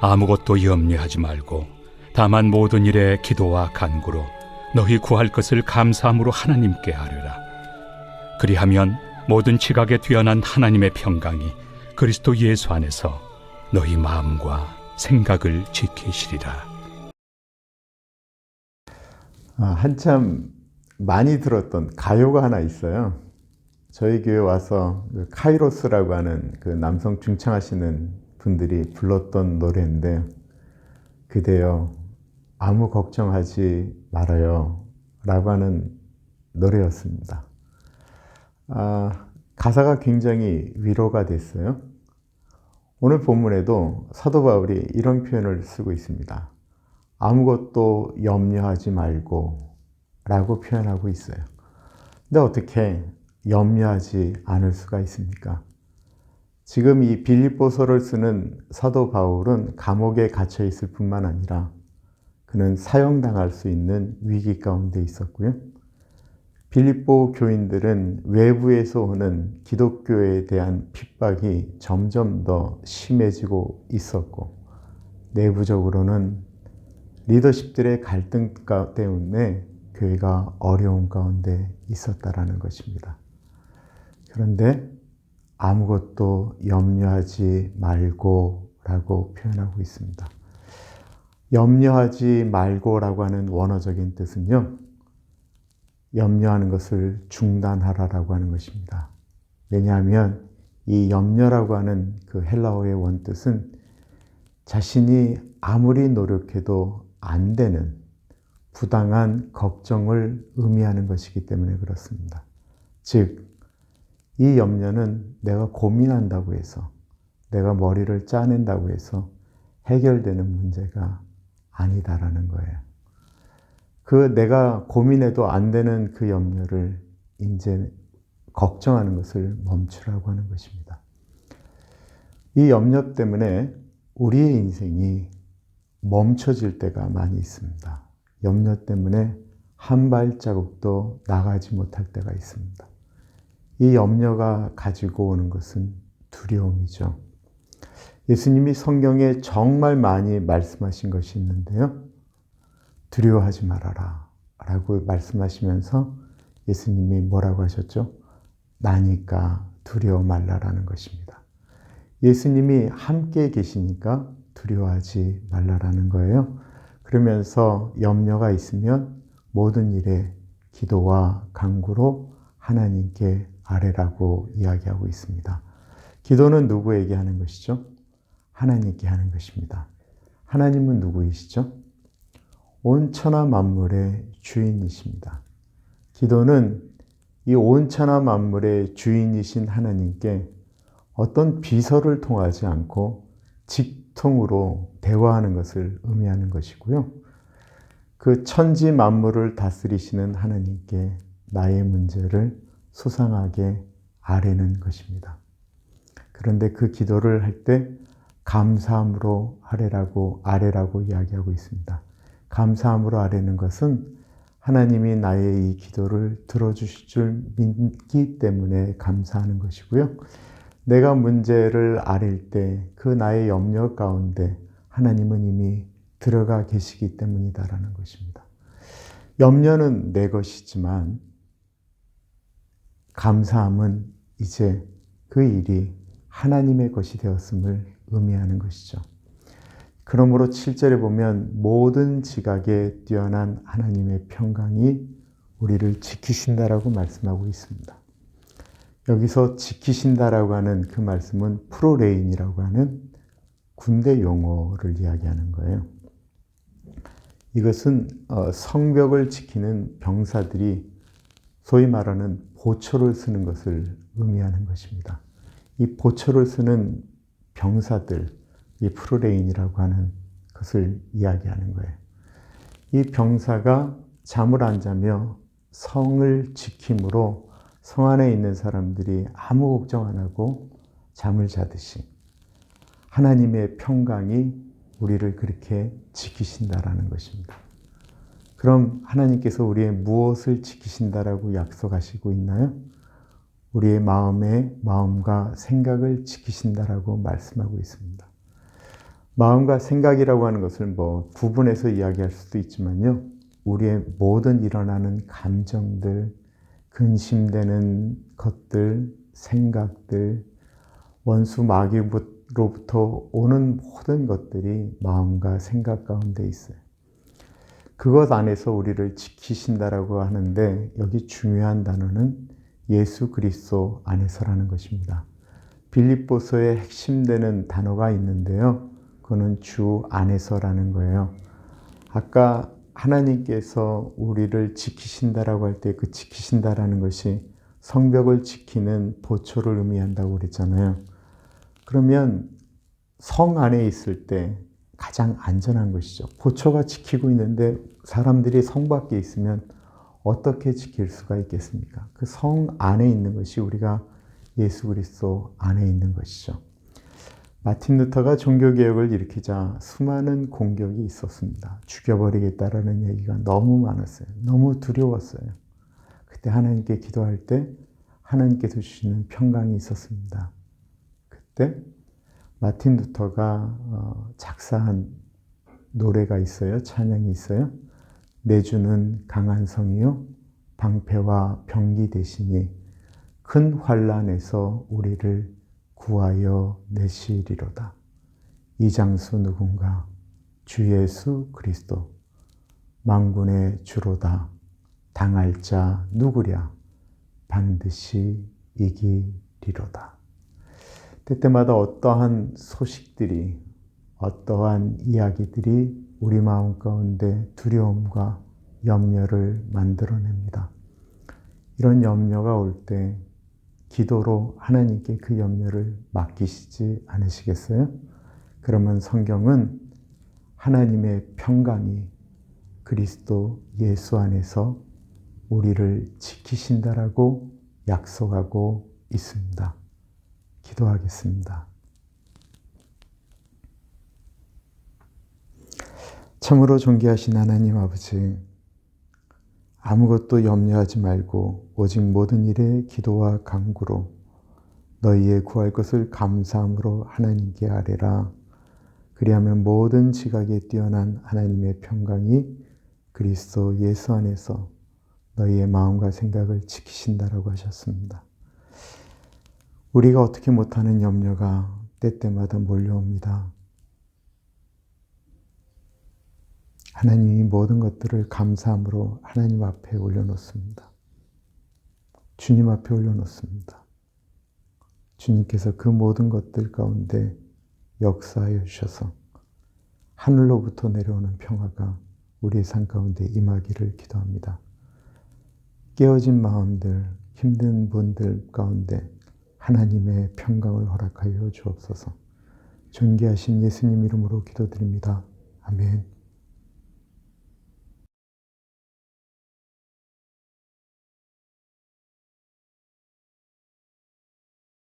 아무것도 염려하지 말고 다만 모든 일에 기도와 간구로 너희 구할 것을 감사함으로 하나님께 아뢰라. 그리하면 모든 지각에 뛰어난 하나님의 평강이 그리스도 예수 안에서 너희 마음과 생각을 지키시리라. 한참 많이 들었던 가요가 하나 있어요. 저희 교회 와서 카이로스라고 하는 그 남성 중창하시는 분들이 불렀던 노래인데, 그대여 아무 걱정하지 말아요 라고 하는 노래였습니다. 가사가 굉장히 위로가 됐어요. 오늘 본문에도 사도 바울이 이런 표현을 쓰고 있습니다. 아무것도 염려하지 말고 라고 표현하고 있어요. 근데 어떻게 염려하지 않을 수가 있습니까? 지금 이 빌립보서를 쓰는 사도 바울은 감옥에 갇혀 있을 뿐만 아니라 그는 사형당할 수 있는 위기 가운데 있었고요. 빌립보 교인들은 외부에서 오는 기독교에 대한 핍박이 점점 더 심해지고 있었고, 내부적으로는 리더십들의 갈등 때문에 교회가 어려운 가운데 있었다라는 것입니다. 그런데 아무것도 염려하지 말고 라고 표현하고 있습니다. 염려하지 말고라고 하는 원어적인 뜻은요, 염려하는 것을 중단하라라고 하는 것입니다. 왜냐하면 이 염려라고 하는 그 헬라어의 원뜻은 자신이 아무리 노력해도 안 되는 부당한 걱정을 의미하는 것이기 때문에 그렇습니다. 즉, 이 염려는 내가 고민한다고 해서, 내가 머리를 짜낸다고 해서 해결되는 문제가 아니다라는 거예요. 그 내가 고민해도 안 되는 그 염려를 이제 걱정하는 것을 멈추라고 하는 것입니다. 이 염려 때문에 우리의 인생이 멈춰질 때가 많이 있습니다. 염려 때문에 한 발자국도 나가지 못할 때가 있습니다. 이 염려가 가지고 오는 것은 두려움이죠. 예수님이 성경에 정말 많이 말씀하신 것이 있는데요. 두려워하지 말아라 라고 말씀하시면서 예수님이 뭐라고 하셨죠? 나니까 두려워 말라라는 것입니다. 예수님이 함께 계시니까 두려워하지 말라라는 거예요. 그러면서 염려가 있으면 모든 일에 기도와 간구로 하나님께 아뢰라고 이야기하고 있습니다. 기도는 누구에게 하는 것이죠? 하나님께 하는 것입니다. 하나님은 누구이시죠? 온 천하 만물의 주인이십니다. 기도는 이 온 천하 만물의 주인이신 하나님께 어떤 비서를 통하지 않고 직통으로 대화하는 것을 의미하는 것이고요. 그 천지 만물을 다스리시는 하나님께 나의 문제를 소상하게 아뢰는 것입니다. 그런데 그 기도를 할 때 감사함으로 아뢰라고 이야기하고 있습니다. 감사함으로 아뢰는 것은 하나님이 나의 이 기도를 들어주실 줄 믿기 때문에 감사하는 것이고요. 내가 문제를 아뢰일 때 그 나의 염려 가운데 하나님은 이미 들어가 계시기 때문이다라는 것입니다. 염려는 내 것이지만 감사함은 이제 그 일이 하나님의 것이 되었음을 의미하는 것이죠. 그러므로 7절에 보면 모든 지각에 뛰어난 하나님의 평강이 우리를 지키신다라고 말씀하고 있습니다. 여기서 지키신다라고 하는 그 말씀은 프로레인이라고 하는 군대 용어를 이야기하는 거예요. 이것은 성벽을 지키는 병사들이 소위 말하는 보초를 쓰는 것을 의미하는 것입니다. 이 보초를 쓰는 병사들, 이 프로레인이라고 하는 것을 이야기하는 거예요. 이 병사가 잠을 안 자며 성을 지킴으로 성 안에 있는 사람들이 아무 걱정 안 하고 잠을 자듯이 하나님의 평강이 우리를 그렇게 지키신다라는 것입니다. 그럼 하나님께서 우리의 무엇을 지키신다라고 약속하시고 있나요? 우리의 마음과 생각을 지키신다라고 말씀하고 있습니다. 마음과 생각이라고 하는 것을 구분해서 이야기할 수도 있지만요. 우리의 모든 일어나는 감정들, 근심되는 것들, 생각들, 원수 마귀로부터 오는 모든 것들이 마음과 생각 가운데 있어요. 그것 안에서 우리를 지키신다라고 하는데 여기 중요한 단어는 예수 그리스도 안에서라는 것입니다. 빌립보서의 핵심되는 단어가 있는데요. 그거는 주 안에서라는 거예요. 아까 하나님께서 우리를 지키신다라고 할 때 그 지키신다라는 것이 성벽을 지키는 보초를 의미한다고 그랬잖아요. 그러면 성 안에 있을 때 가장 안전한 것이죠. 보초가 지키고 있는데 사람들이 성 밖에 있으면 어떻게 지킬 수가 있겠습니까? 그 성 안에 있는 것이 우리가 예수 그리스도 안에 있는 것이죠. 마틴 루터가 종교개혁을 일으키자 수많은 공격이 있었습니다. 죽여버리겠다라는 얘기가 너무 많았어요. 너무 두려웠어요. 그때 하나님께 기도할 때 하나님께서 주시는 평강이 있었습니다. 그때 마틴 루터가 작사한 노래가 있어요. 찬양이 있어요. 내주는 강한 성이요 방패와 병기 되시니 큰 환난에서 우리를 구하여 내시리로다. 이 장수 누군가 주 예수 그리스도 만군의 주로다. 당할 자 누구랴 반드시 이기리로다. 때때마다 어떠한 소식들이 어떠한 이야기들이 우리 마음 가운데 두려움과 염려를 만들어냅니다. 이런 염려가 올 때 기도로 하나님께 그 염려를 맡기시지 않으시겠어요? 그러면 성경은 하나님의 평강이 그리스도 예수 안에서 우리를 지키신다라고 약속하고 있습니다. 기도하겠습니다. 참으로 존귀하신 하나님 아버지, 아무것도 염려하지 말고 오직 모든 일에 기도와 간구로 너희의 구할 것을 감사함으로 하나님께 아뢰라. 그리하면 모든 지각에 뛰어난 하나님의 평강이 그리스도 예수 안에서 너희의 마음과 생각을 지키신다라고 하셨습니다. 우리가 어떻게 못하는 염려가 때때마다 몰려옵니다. 하나님이 모든 것들을 감사함으로 하나님 앞에 올려놓습니다. 주님 앞에 올려놓습니다. 주님께서 그 모든 것들 가운데 역사하여 주셔서 하늘로부터 내려오는 평화가 우리의 삶 가운데 임하기를 기도합니다. 깨어진 마음들, 힘든 분들 가운데 하나님의 평강을 허락하여 주옵소서. 존귀하신 예수님 이름으로 기도드립니다. 아멘.